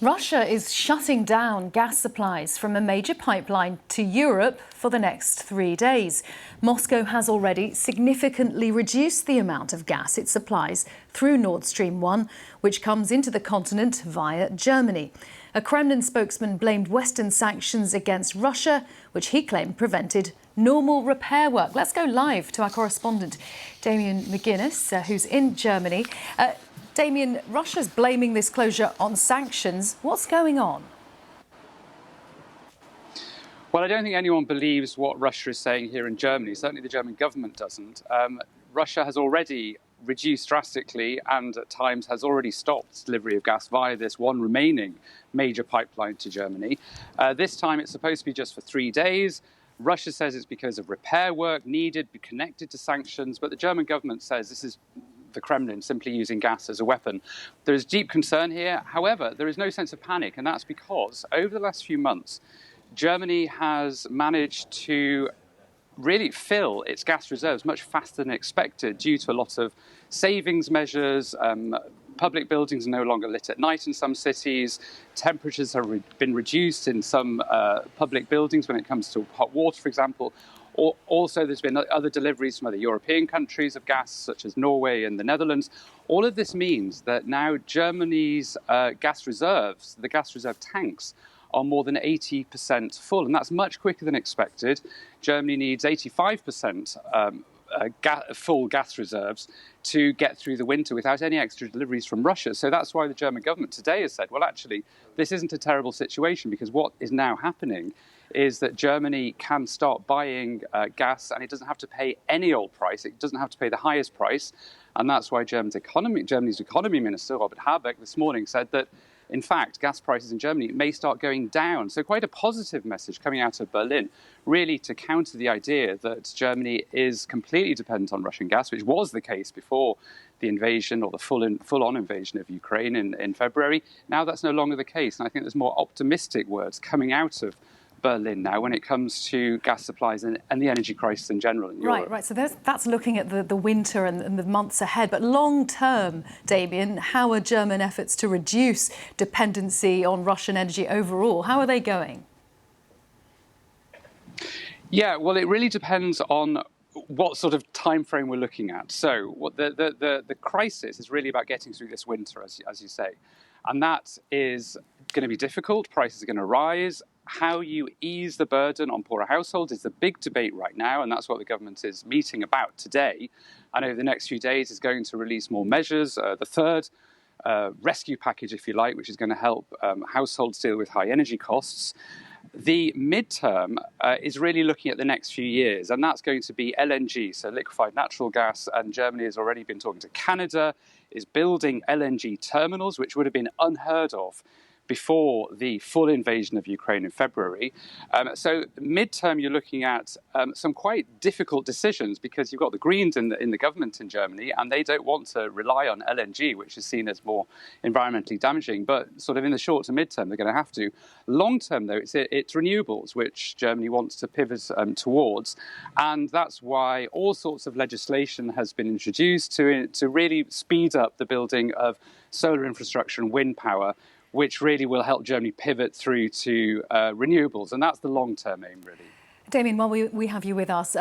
Russia is shutting down gas supplies from a major pipeline to Europe for the next 3 days. Moscow has already significantly reduced the amount of gas it supplies through Nord Stream 1, which comes into the continent via Germany. A Kremlin spokesman blamed Western sanctions against Russia, which he claimed prevented normal repair work. Let's go live to our correspondent, Damien McGuinness, who's in Germany. Damien, Russia's blaming this closure on sanctions. What's going on? Well, I don't think anyone believes what Russia is saying here in Germany. Certainly the German government doesn't. Russia has already reduced drastically and at times has already stopped delivery of gas via this one remaining major pipeline to Germany. This time it's supposed to be just for 3 days. Russia says it's because of repair work needed, be connected to sanctions, but the German government says this is the Kremlin simply using gas as a weapon. There is deep concern here. However, there is no sense of panic, and that's because over the last few months, Germany has managed to really fill its gas reserves much faster than expected due to a lot of savings measures. Public buildings are no longer lit at night in some cities. Temperatures have been reduced in some public buildings when it comes to hot water, for example. Also, there's been other deliveries from other European countries of gas, such as Norway and the Netherlands. All of this means that now Germany's gas reserves, the gas reserve tanks, are more than 80% full, and that's much quicker than expected. Germany needs 85% full gas reserves to get through the winter without any extra deliveries from Russia. So that's why the German government today has said, well, actually, this isn't a terrible situation, because what is now happening is that Germany can start buying gas, and it doesn't have to pay any old price. It doesn't have to pay the highest price. And that's why Germany's economy minister, Robert Habeck, this morning said that, in fact, gas prices in Germany may start going down. So quite a positive message coming out of Berlin, really to counter the idea that Germany is completely dependent on Russian gas, which was the case before the invasion or the full-on invasion of Ukraine in February. Now that's no longer the case. And I think there's more optimistic words coming out of Berlin now when it comes to gas supplies and the energy crisis in general in Europe. Right. So that's looking at the winter and the months ahead. But long term, Damien, how are German efforts to reduce dependency on Russian energy overall? How are they going? Yeah, well, it really depends on what sort of time frame we're looking at. So what the crisis is really about getting through this winter, as you say. And that is going to be difficult. Prices are going to rise. How you ease the burden on poorer households is the big debate right now, and that's what the government is meeting about today. And over the next few days is going to release more measures, the third rescue package, if you like, which is going to help households deal with high energy costs. The midterm is really looking at the next few years, and that's going to be LNG, so liquefied natural gas. And Germany has already been talking to Canada, is building LNG terminals, which would have been unheard of before the full invasion of Ukraine in February. So midterm, you're looking at some quite difficult decisions, because you've got the Greens in the government in Germany, and they don't want to rely on LNG, which is seen as more environmentally damaging. But sort of in the short to midterm, they're going to have to. Long term, though, it's renewables, which Germany wants to pivot towards. And that's why all sorts of legislation has been introduced to really speed up the building of solar infrastructure and wind power, which really will help Germany pivot through to renewables. And that's the long-term aim, really. Damien, while we have you with us,